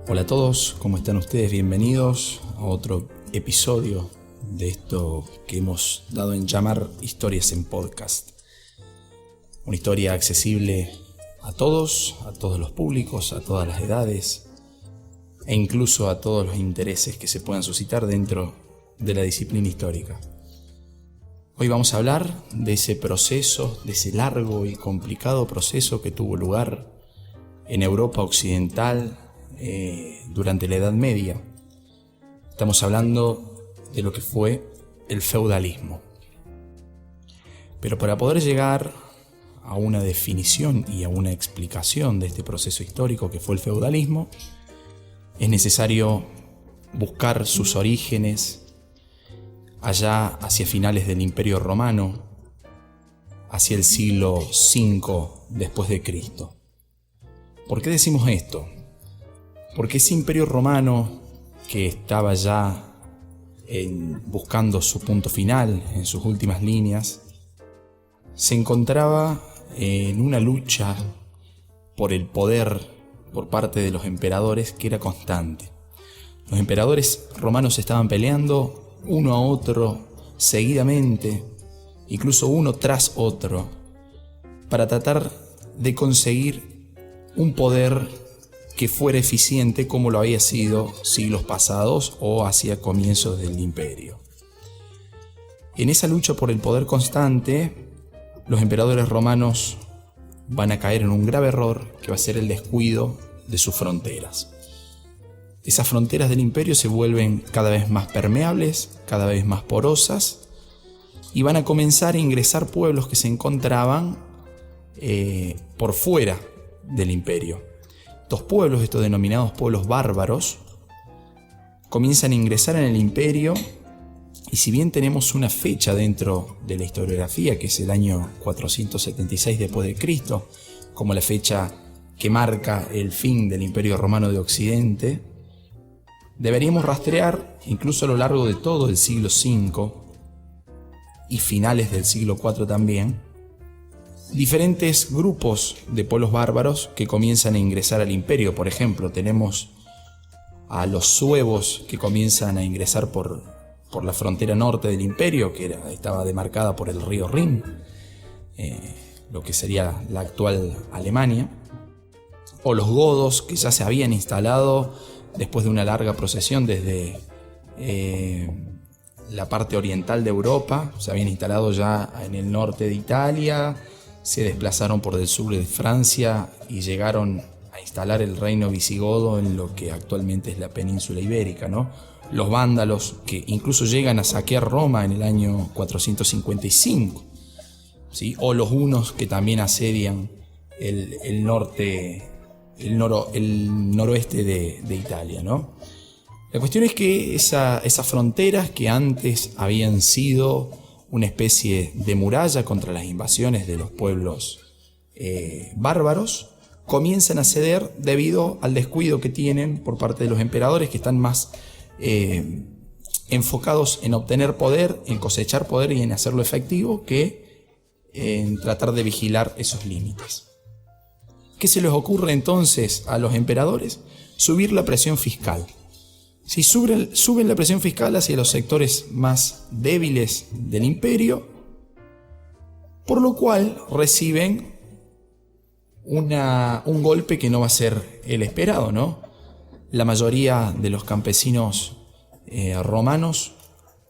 Hola a todos, ¿cómo están ustedes? Bienvenidos a otro episodio de esto que hemos dado en llamar Historias en Podcast. Una historia accesible a todos los públicos, a todas las edades e incluso a todos los intereses que se puedan suscitar dentro de la disciplina histórica. Hoy vamos a hablar de ese proceso, de ese largo y complicado proceso que tuvo lugar en Europa occidental durante la Edad Media. Estamos hablando de lo que fue el feudalismo. Pero para poder llegar a una definición y a una explicación de este proceso histórico que fue el feudalismo, es necesario buscar sus orígenes allá hacia finales del Imperio Romano, hacia el siglo V después de Cristo. ¿Por qué decimos esto? Porque ese Imperio Romano que estaba ya buscando su punto final, en sus últimas líneas, se encontraba en una lucha por el poder por parte de los emperadores que era constante. Los emperadores romanos estaban peleando uno a otro seguidamente, incluso uno tras otro, para tratar de conseguir un poder que fuera eficiente como lo había sido siglos pasados o hacia comienzos del imperio. En esa lucha por el poder constante, los emperadores romanos van a caer en un grave error que va a ser el descuido de sus fronteras. Esas fronteras del imperio se vuelven cada vez más permeables, cada vez más porosas, y van a comenzar a ingresar pueblos que se encontraban por fuera del imperio. Estos pueblos, estos denominados pueblos bárbaros, comienzan a ingresar en el imperio, y si bien tenemos una fecha dentro de la historiografía, que es el año 476 después de Cristo, como la fecha que marca el fin del Imperio Romano de Occidente, deberíamos rastrear, incluso a lo largo de todo el siglo V y finales del siglo IV también, diferentes grupos de pueblos bárbaros que comienzan a ingresar al imperio. Por ejemplo, tenemos a los suevos que comienzan a ingresar por la frontera norte del imperio, que estaba demarcada por el río Rin, lo que sería la actual Alemania, o los godos, que ya se habían instalado después de una larga procesión desde la parte oriental de Europa. Se habían instalado ya en el norte de Italia, se desplazaron por el sur de Francia y llegaron a instalar el reino visigodo en lo que actualmente es la península ibérica, ¿no? Los vándalos, que incluso llegan a saquear Roma en el año 455, ¿sí? O los hunos, que también asedian el noroeste de Italia, ¿no? La cuestión es que esas fronteras que antes habían sido una especie de muralla contra las invasiones de los pueblos bárbaros, comienzan a ceder debido al descuido que tienen por parte de los emperadores, que están más enfocados en obtener poder, en cosechar poder y en hacerlo efectivo, que en tratar de vigilar esos límites. ¿Qué se les ocurre entonces a los emperadores? Subir la presión fiscal. Si suben la presión fiscal hacia los sectores más débiles del imperio, por lo cual reciben un golpe que no va a ser el esperado, ¿no? La mayoría de los campesinos romanos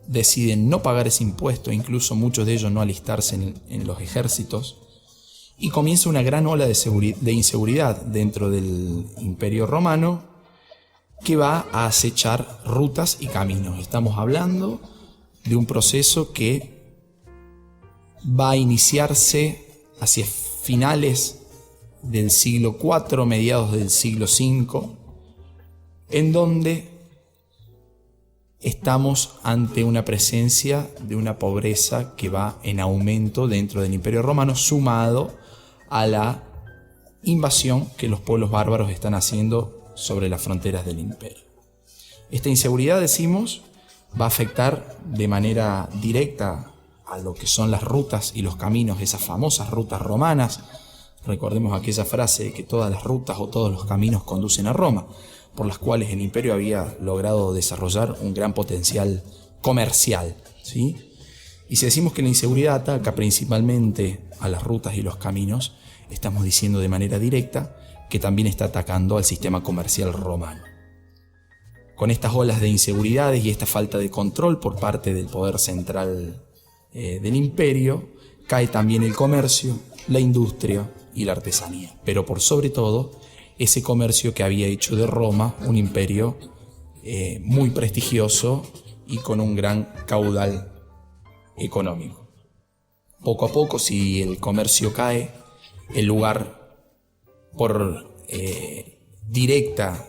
deciden no pagar ese impuesto, incluso muchos de ellos no alistarse en los ejércitos, y comienza una gran ola de inseguridad dentro del imperio romano, que va a acechar rutas y caminos. Estamos hablando de un proceso que va a iniciarse hacia finales del siglo IV, mediados del siglo V, en donde estamos ante una presencia de una pobreza que va en aumento dentro del Imperio Romano, sumado a la invasión que los pueblos bárbaros están haciendo sobre las fronteras del imperio. Esta inseguridad, decimos, va a afectar de manera directa a lo que son las rutas y los caminos, esas famosas rutas romanas. Recordemos aquella frase de que todas las rutas o todos los caminos conducen a Roma. por las cuales el imperio había logrado desarrollar un gran potencial comercial, ¿sí? Y si decimos que la inseguridad ataca principalmente a las rutas y los caminos, estamos diciendo de manera directa que también está atacando al sistema comercial romano. Con estas olas de inseguridades y esta falta de control por parte del poder central del imperio, cae también el comercio, la industria y la artesanía. Pero por sobre todo, ese comercio que había hecho de Roma un imperio muy prestigioso y con un gran caudal económico. Poco a poco, si el comercio cae, el lugar por directa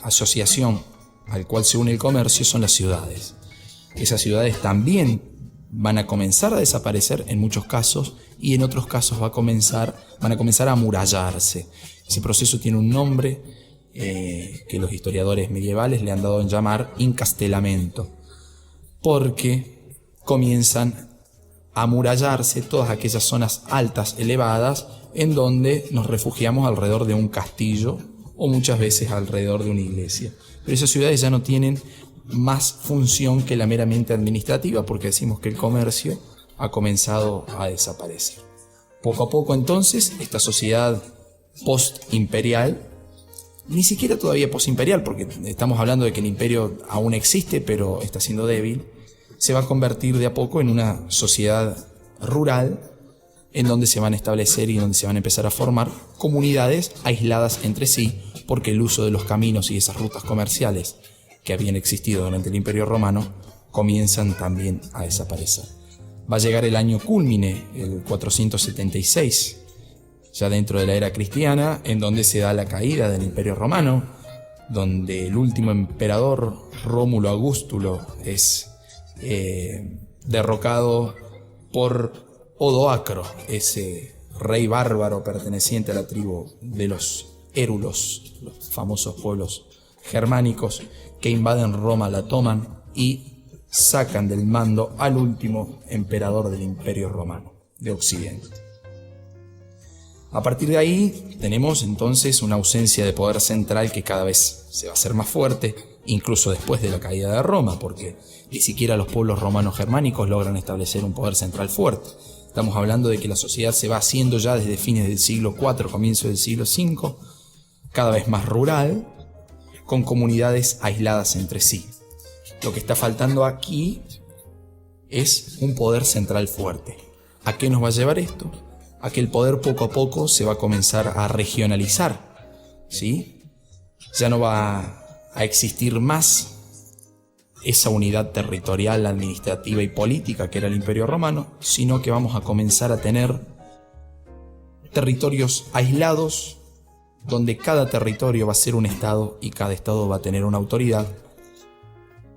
asociación al cual se une el comercio son las ciudades. Esas ciudades también van a comenzar a desaparecer en muchos casos y en otros casos van a comenzar a amurallarse. Ese proceso tiene un nombre que los historiadores medievales le han dado en llamar encastelamento, porque comienzan a amurallarse todas aquellas zonas altas, elevadas, en donde nos refugiamos alrededor de un castillo o muchas veces alrededor de una iglesia. Pero esas ciudades ya no tienen más función que la meramente administrativa, porque decimos que el comercio ha comenzado a desaparecer. Poco a poco entonces esta sociedad post-imperial, ni siquiera todavía post-imperial, porque estamos hablando de que el imperio aún existe pero está siendo débil, se va a convertir de a poco en una sociedad rural en donde se van a establecer y donde se van a empezar a formar comunidades aisladas entre sí, porque el uso de los caminos y esas rutas comerciales que habían existido durante el Imperio Romano comienzan también a desaparecer. Va a llegar el año cúlmine, el 476, ya dentro de la era cristiana, en donde se da la caída del Imperio Romano, donde el último emperador, Rómulo Augustulo, es derrocado por Odoacro, ese rey bárbaro perteneciente a la tribu de los érulos, los famosos pueblos germánicos que invaden Roma, la toman y sacan del mando al último emperador del Imperio Romano de Occidente. A partir de ahí tenemos entonces una ausencia de poder central que cada vez se va a hacer más fuerte, incluso después de la caída de Roma, porque ni siquiera los pueblos romanos germánicos logran establecer un poder central fuerte. Estamos hablando de que la sociedad se va haciendo ya desde fines del siglo IV, comienzo del siglo V, cada vez más rural, con comunidades aisladas entre sí. Lo que está faltando aquí es un poder central fuerte. ¿A qué nos va a llevar esto? A que el poder poco a poco se va a comenzar a regionalizar, ¿sí? Ya no va a existir más esa unidad territorial, administrativa y política que era el Imperio Romano, sino que vamos a comenzar a tener territorios aislados, donde cada territorio va a ser un estado y cada estado va a tener una autoridad,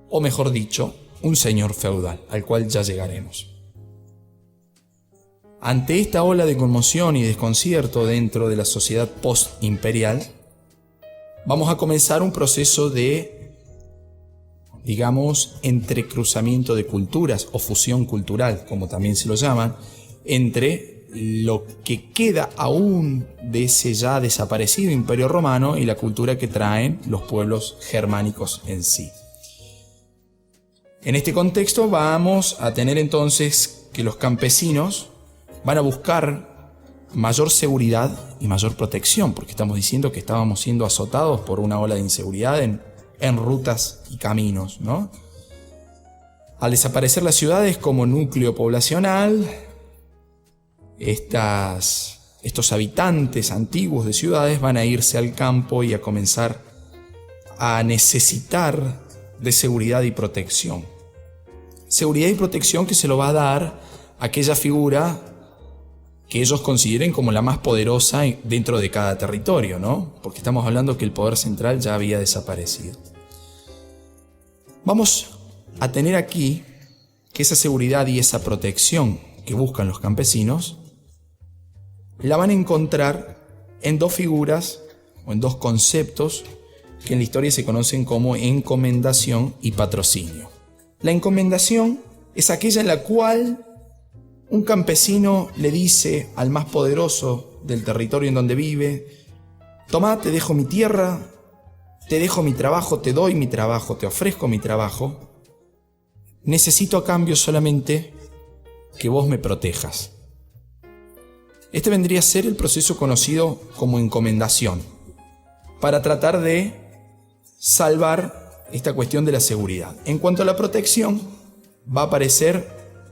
o mejor dicho, un señor feudal, al cual ya llegaremos. Ante esta ola de conmoción y desconcierto dentro de la sociedad post-imperial, vamos a comenzar un proceso de, digamos, entrecruzamiento de culturas o fusión cultural, como también se lo llaman, entre lo que queda aún de ese ya desaparecido Imperio Romano y la cultura que traen los pueblos germánicos en sí. En este contexto vamos a tener entonces que los campesinos van a buscar mayor seguridad y mayor protección, porque estamos diciendo que estábamos siendo azotados por una ola de inseguridad en rutas y caminos, ¿no? Al desaparecer las ciudades como núcleo poblacional, estos habitantes antiguos de ciudades van a irse al campo y a comenzar a necesitar de seguridad y protección. Seguridad y protección que se lo va a dar aquella figura que ellos consideren como la más poderosa dentro de cada territorio, ¿no? Porque estamos hablando que el poder central ya había desaparecido. Vamos a tener aquí que esa seguridad y esa protección que buscan los campesinos la van a encontrar en dos figuras o en dos conceptos que en la historia se conocen como encomendación y patrocinio. La encomendación es aquella en la cual un campesino le dice al más poderoso del territorio en donde vive: tomá, te dejo mi tierra, te dejo mi trabajo, te doy mi trabajo, te ofrezco mi trabajo, necesito a cambio solamente que vos me protejas. Este vendría a ser el proceso conocido como encomendación, para tratar de salvar esta cuestión de la seguridad. En cuanto a la protección, va a aparecer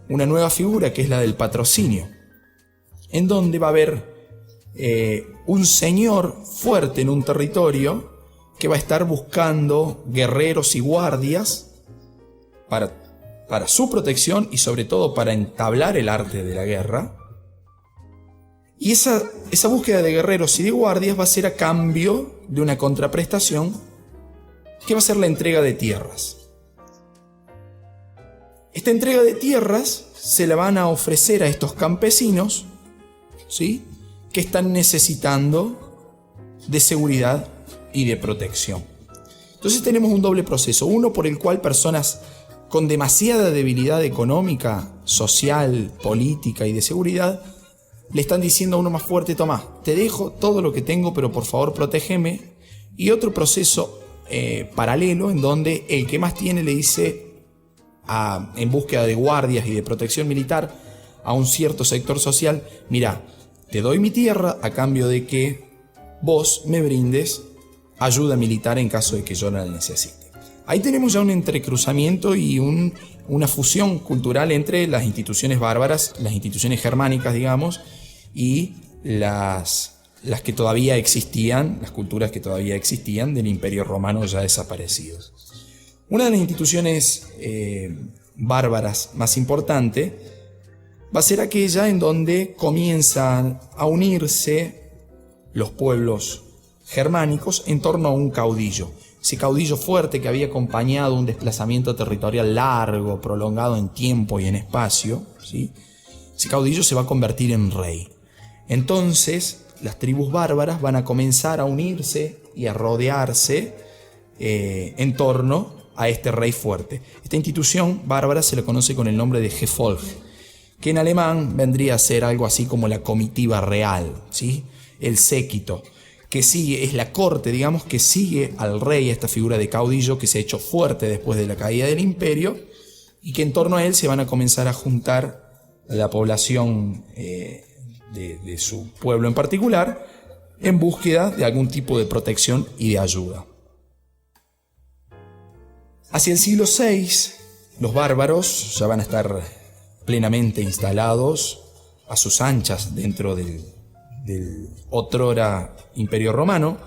una nueva figura que es la del patrocinio, en donde va a haber un señor fuerte en un territorio que va a estar buscando guerreros y guardias para su protección y sobre todo para entablar el arte de la guerra. Y esa búsqueda de guerreros y de guardias va a ser a cambio de una contraprestación que va a ser la entrega de tierras. Esta entrega de tierras se la van a ofrecer a estos campesinos, ¿sí?, que están necesitando de seguridad y de protección. Entonces tenemos un doble proceso, uno por el cual personas con demasiada debilidad económica, social, política y de seguridad le están diciendo a uno más fuerte: tomá, te dejo todo lo que tengo, pero por favor protégeme. Y otro proceso paralelo en donde el que más tiene le dice en búsqueda de guardias y de protección militar a un cierto sector social: mirá, te doy mi tierra a cambio de que vos me brindes ayuda militar en caso de que yo la necesite. Ahí tenemos ya un entrecruzamiento y una fusión cultural entre las instituciones bárbaras, las instituciones germánicas, digamos, y las que todavía existían, las culturas que todavía existían del Imperio Romano ya desaparecidos. Una de las instituciones bárbaras más importante va a ser aquella en donde comienzan a unirse los pueblos germánicos en torno a un caudillo. Ese caudillo fuerte que había acompañado un desplazamiento territorial largo, prolongado en tiempo y en espacio, ¿sí? Ese caudillo se va a convertir en rey. Entonces, las tribus bárbaras van a comenzar a unirse y a rodearse en torno a este rey fuerte. Esta institución bárbara se le conoce con el nombre de Gefolg, que en alemán vendría a ser algo así como la comitiva real, ¿sí? El séquito, que sigue, es la corte, digamos, que sigue al rey, esta figura de caudillo que se ha hecho fuerte después de la caída del imperio, y que en torno a él se van a comenzar a juntar la población de su pueblo en particular, en búsqueda de algún tipo de protección y de ayuda. Hacia el siglo VI, los bárbaros ya van a estar plenamente instalados a sus anchas dentro del otrora Imperio Romano,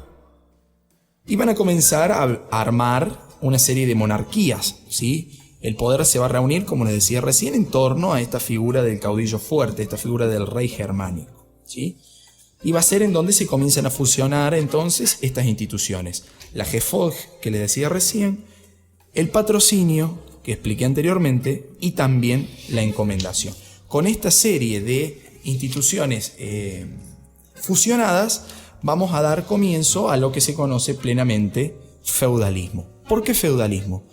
y van a comenzar a armar una serie de monarquías, ¿sí? El poder se va a reunir, como les decía recién, en torno a esta figura del caudillo fuerte, esta figura del rey germánico, ¿sí? Y va a ser en donde se comienzan a fusionar entonces estas instituciones: la Gefolg, que les decía recién, el patrocinio, que expliqué anteriormente, y también la encomendación. Con esta serie de instituciones fusionadas, vamos a dar comienzo a lo que se conoce plenamente feudalismo. ¿Por qué feudalismo?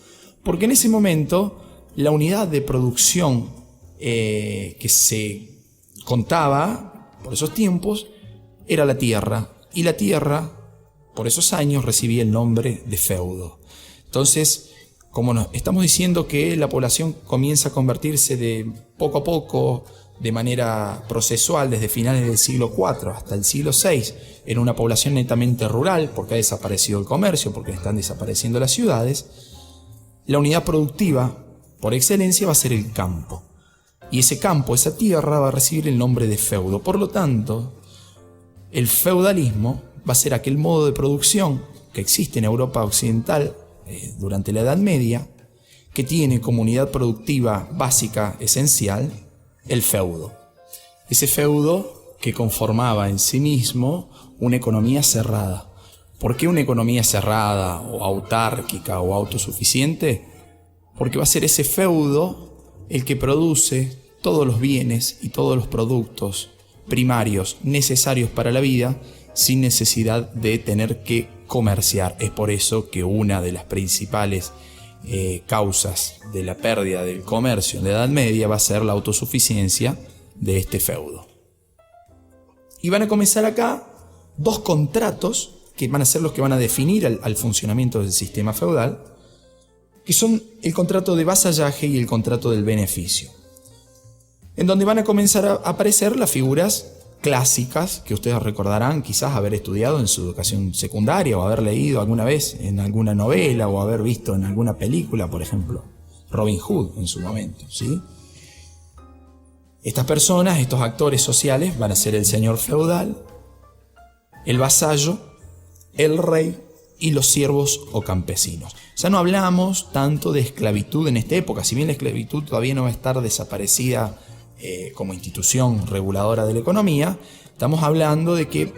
Porque en ese momento la unidad de producción que se contaba por esos tiempos era la tierra, y la tierra por esos años recibía el nombre de feudo. Entonces, como estamos diciendo que la población comienza a convertirse de poco a poco, de manera procesual, desde finales del siglo IV hasta el siglo VI, en una población netamente rural, porque ha desaparecido el comercio, porque están desapareciendo las ciudades, la unidad productiva por excelencia va a ser el campo. Y ese campo, esa tierra, va a recibir el nombre de feudo. Por lo tanto, el feudalismo va a ser aquel modo de producción que existe en Europa occidental durante la Edad Media, que tiene como unidad productiva básica, esencial, el feudo. Ese feudo que conformaba en sí mismo una economía cerrada. ¿Por qué una economía cerrada o autárquica o autosuficiente? Porque va a ser ese feudo el que produce todos los bienes y todos los productos primarios necesarios para la vida sin necesidad de tener que comerciar. Es por eso que una de las principales causas de la pérdida del comercio en la Edad Media va a ser la autosuficiencia de este feudo. Y van a comenzar acá dos contratos que van a ser los que van a definir al funcionamiento del sistema feudal, que son el contrato de vasallaje y el contrato del beneficio, en donde van a comenzar a aparecer las figuras clásicas que ustedes recordarán quizás haber estudiado en su educación secundaria o haber leído alguna vez en alguna novela o haber visto en alguna película, por ejemplo, Robin Hood en su momento, ¿sí? Estas personas, estos actores sociales van a ser el señor feudal, el vasallo, el rey y los siervos o campesinos. Ya no hablamos tanto de esclavitud en esta época, si bien la esclavitud todavía no va a estar desaparecida como institución reguladora de la economía. Estamos hablando de que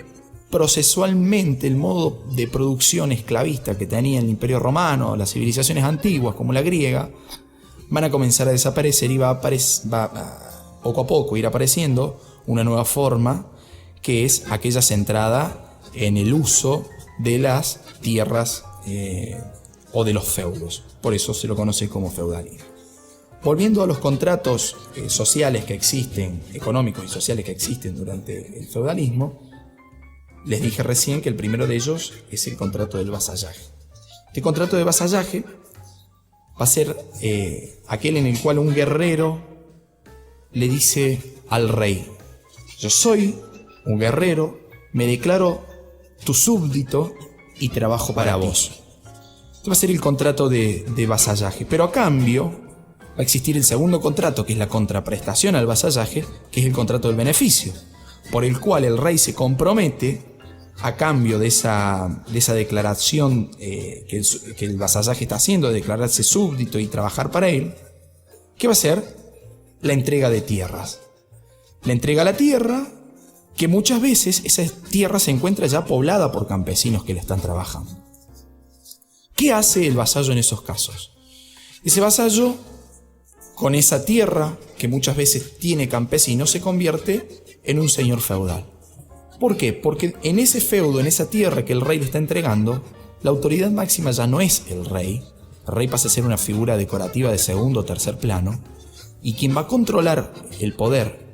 procesualmente el modo de producción esclavista que tenía el Imperio Romano, las civilizaciones antiguas como la griega, van a comenzar a desaparecer y va poco a poco ir apareciendo una nueva forma, que es aquella centrada en el uso de las tierras o de los feudos. Por eso se lo conoce como feudalismo. Volviendo a los contratos sociales que existen, económicos y sociales que existen durante el feudalismo, les dije recién que el primero de ellos es el contrato del vasallaje. Este contrato de vasallaje va a ser aquel en el cual un guerrero le dice al rey: yo soy un guerrero, me declaro tu súbdito y trabajo para vos. Este va a ser el contrato de vasallaje, pero a cambio va a existir el segundo contrato, que es la contraprestación al vasallaje, que es el contrato del beneficio, por el cual el rey se compromete, a cambio de esa declaración que el vasallaje está haciendo, de declararse súbdito y trabajar para él, que va a ser la entrega de tierras. Le entrega la tierra, que muchas veces esa tierra se encuentra ya poblada por campesinos que le están trabajando. ¿Qué hace el vasallo en esos casos? Ese vasallo, con esa tierra que muchas veces tiene campesinos, se convierte en un señor feudal. ¿Por qué? Porque en ese feudo, en esa tierra que el rey le está entregando, la autoridad máxima ya no es el rey. El rey pasa a ser una figura decorativa de segundo o tercer plano, y quien va a controlar el poder,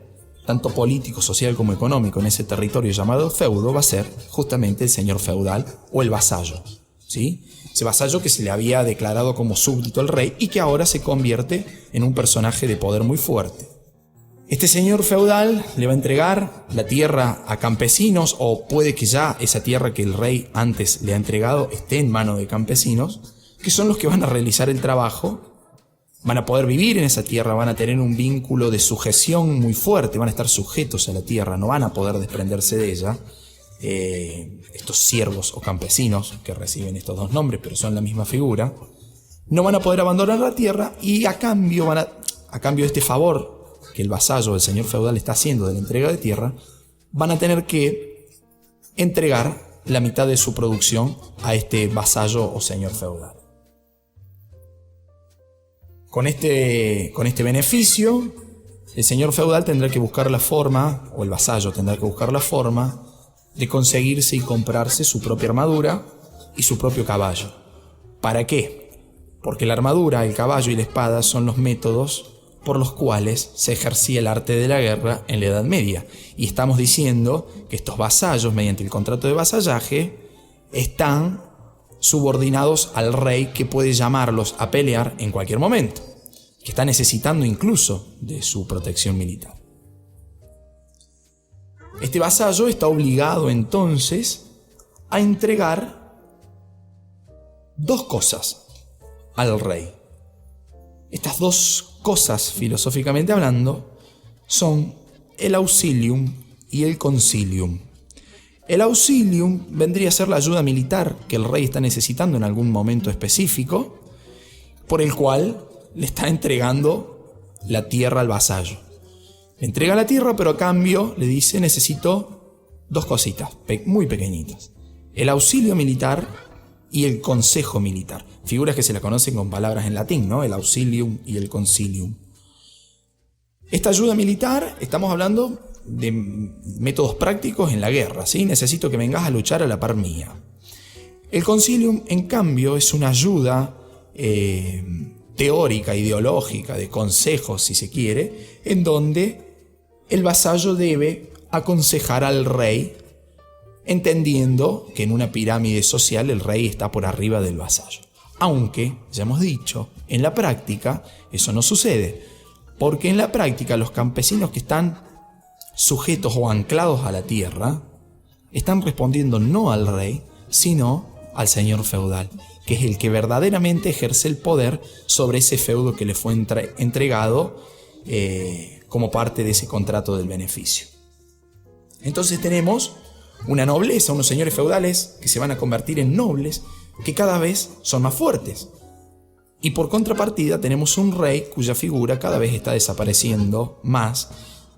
tanto político, social como económico, en ese territorio llamado feudo, va a ser justamente el señor feudal o el vasallo, ¿sí? Ese vasallo que se le había declarado como súbdito al rey y que ahora se convierte en un personaje de poder muy fuerte. Este señor feudal le va a entregar la tierra a campesinos, o puede que ya esa tierra que el rey antes le ha entregado esté en manos de campesinos, que son los que van a realizar el trabajo, van a poder vivir en esa tierra, van a tener un vínculo de sujeción muy fuerte, van a estar sujetos a la tierra, no van a poder desprenderse de ella. Estos siervos o campesinos, que reciben estos dos nombres pero son la misma figura, no van a poder abandonar la tierra, y a cambio de este favor que el vasallo, el señor feudal, está haciendo de la entrega de tierra, van a tener que entregar la mitad de su producción a este vasallo o señor feudal. Con este beneficio, el señor feudal tendrá que buscar la forma, o el vasallo tendrá que buscar la forma, de conseguirse y comprarse su propia armadura y su propio caballo. ¿Para qué? Porque la armadura, el caballo y la espada son los métodos por los cuales se ejercía el arte de la guerra en la Edad Media. Y estamos diciendo que estos vasallos, mediante el contrato de vasallaje, están subordinados al rey, que puede llamarlos a pelear en cualquier momento, que está necesitando incluso de su protección militar. Este vasallo está obligado entonces a entregar dos cosas al rey. Estas dos cosas, filosóficamente hablando, son el auxilium y el concilium. El auxilium vendría a ser la ayuda militar que el rey está necesitando en algún momento específico, por el cual le está entregando la tierra al vasallo. Le entrega la tierra, pero a cambio le dice: necesito dos cositas muy pequeñitas: el auxilio militar y el consejo militar. Figuras que se la conocen con palabras en latín, ¿no? El auxilium y el concilium. Esta ayuda militar, estamos hablando de métodos prácticos en la guerra, ¿sí? Necesito que vengas a luchar a la par mía. El concilium, en cambio, es una ayuda teórica, ideológica, de consejos, si se quiere, en donde el vasallo debe aconsejar al rey entendiendo que en una pirámide social el rey está por arriba del vasallo. Aunque, ya hemos dicho, en la práctica eso no sucede, porque en la práctica los campesinos que están sujetos o anclados a la tierra están respondiendo no al rey, sino al señor feudal, que es el que verdaderamente ejerce el poder sobre ese feudo que le fue entregado como parte de ese contrato del beneficio. Entonces tenemos una nobleza, unos señores feudales que se van a convertir en nobles, que cada vez son más fuertes. Y por contrapartida tenemos un rey cuya figura cada vez está desapareciendo más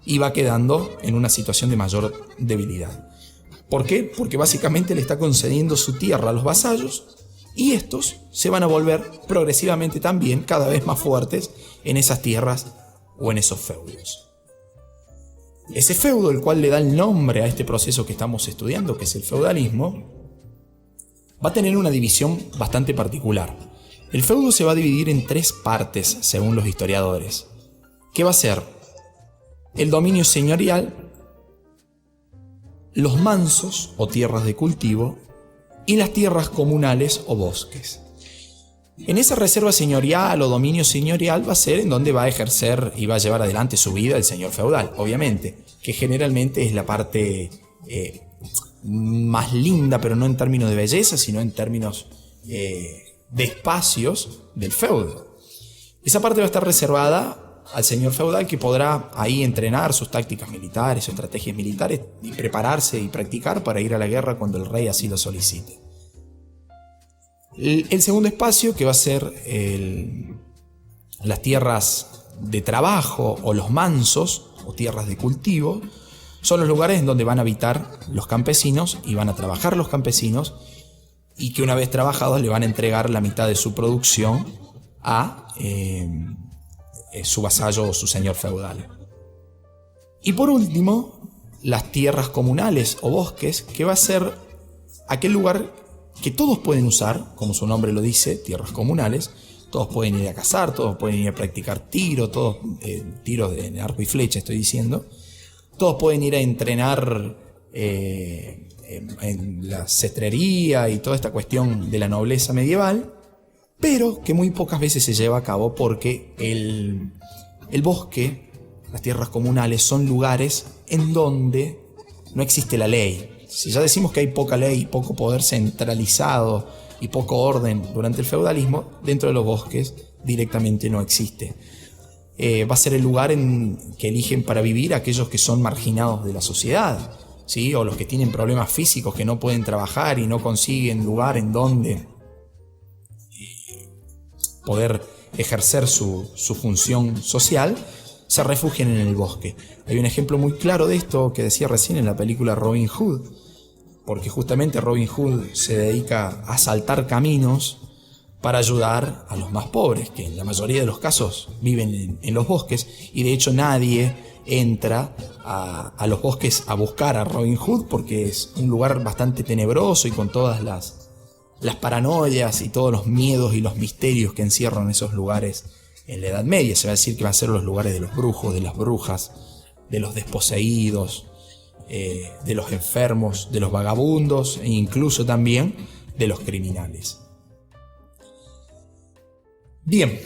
y va quedando en una situación de mayor debilidad. ¿Por qué? Porque básicamente le está concediendo su tierra a los vasallos y estos se van a volver progresivamente también cada vez más fuertes en esas tierras o en esos feudos. Ese feudo, el cual le da el nombre a este proceso que estamos estudiando, que es el feudalismo, va a tener una división bastante particular. El feudo se va a dividir en 3 partes, según los historiadores, que va a ser el dominio señorial, los mansos o tierras de cultivo y las tierras comunales o bosques. En esa reserva señorial o dominio señorial va a ser en donde va a ejercer y va a llevar adelante su vida el señor feudal, obviamente, que generalmente es la parte más linda, pero no en términos de belleza, sino en términos de espacios del feudo. Esa parte va a estar reservada al señor feudal, que podrá ahí entrenar sus tácticas militares, sus estrategias militares y prepararse y practicar para ir a la guerra cuando el rey así lo solicite. El segundo espacio, que va a ser las tierras de trabajo o los mansos o tierras de cultivo, son los lugares en donde van a habitar los campesinos y van a trabajar los campesinos, y que una vez trabajados le van a entregar la mitad de su producción a su vasallo o su señor feudal. Y por último, las tierras comunales o bosques, que va a ser aquel lugar que todos pueden usar, como su nombre lo dice, tierras comunales. Todos pueden ir a cazar, todos pueden ir a practicar tiro, todos tiros de arco y flecha estoy diciendo. Todos pueden ir a entrenar en la cetrería y toda esta cuestión de la nobleza medieval, pero que muy pocas veces se lleva a cabo porque el bosque, las tierras comunales, son lugares en donde no existe la ley. Si ya decimos que hay poca ley, poco poder centralizado y poco orden durante el feudalismo, dentro de los bosques directamente no existe. Va a ser el lugar que eligen para vivir aquellos que son marginados de la sociedad, ¿sí? O los que tienen problemas físicos, que no pueden trabajar y no consiguen lugar en donde poder ejercer su función social, se refugian en el bosque. Hay un ejemplo muy claro de esto que decía recién en la película Robin Hood, porque justamente Robin Hood se dedica a asaltar caminos para ayudar a los más pobres, que en la mayoría de los casos viven en los bosques, y de hecho nadie entra a los bosques a buscar a Robin Hood, porque es un lugar bastante tenebroso y con todas las paranoias y todos los miedos y los misterios que encierran esos lugares en la Edad Media. Se va a decir que van a ser los lugares de los brujos, de las brujas, de los desposeídos, de los enfermos, de los vagabundos e incluso también de los criminales. Bien,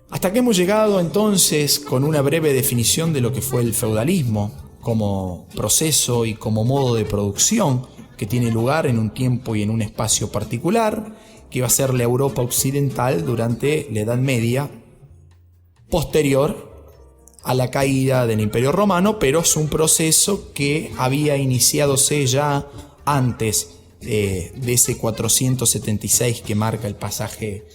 hasta que hemos llegado entonces con una breve definición de lo que fue el feudalismo como proceso y como modo de producción que tiene lugar en un tiempo y en un espacio particular, que va a ser la Europa occidental durante la Edad Media, posterior a la caída del Imperio Romano, pero es un proceso que había iniciadose ya antes de ese 476 que marca el pasaje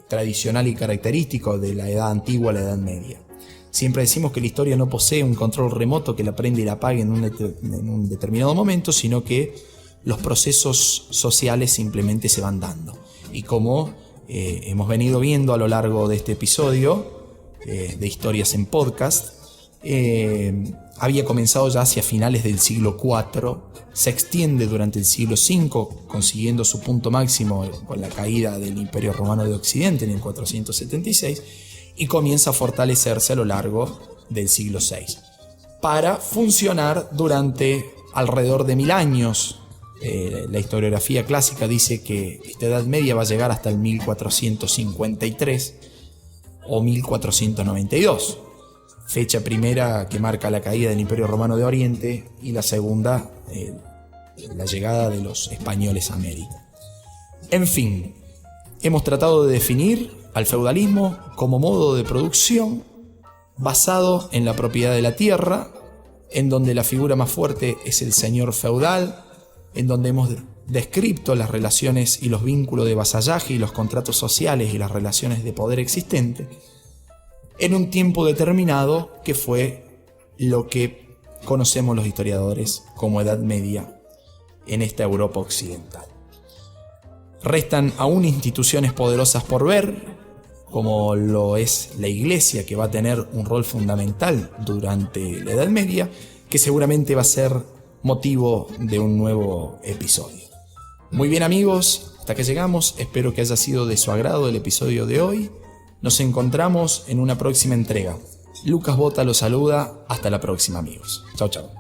tradicional y característico de la Edad Antigua a la Edad Media. Siempre decimos que la historia no posee un control remoto que la prende y la apague en un determinado momento, sino que los procesos sociales simplemente se van dando. Y como hemos venido viendo a lo largo de este episodio de Historias en Podcast, había comenzado ya hacia finales del siglo IV, se extiende durante el siglo V, consiguiendo su punto máximo con la caída del Imperio Romano de Occidente en el 476, y comienza a fortalecerse a lo largo del siglo VI, para funcionar durante alrededor de 1000 años. La historiografía clásica dice que esta Edad Media va a llegar hasta el 1453 o 1492, fecha primera que marca la caída del Imperio Romano de Oriente y la segunda, la llegada de los españoles a América. En fin, hemos tratado de definir al feudalismo como modo de producción basado en la propiedad de la tierra, en donde la figura más fuerte es el señor feudal, en donde hemos descrito las relaciones y los vínculos de vasallaje y los contratos sociales y las relaciones de poder existentes, en un tiempo determinado que fue lo que conocemos los historiadores como Edad Media en esta Europa occidental. Restan aún instituciones poderosas por ver, como lo es la Iglesia, que va a tener un rol fundamental durante la Edad Media, que seguramente va a ser motivo de un nuevo episodio. Muy bien, amigos, hasta que llegamos, espero que haya sido de su agrado el episodio de hoy. Nos encontramos en una próxima entrega. Lucas Bota los saluda, hasta la próxima, amigos. Chau, chau.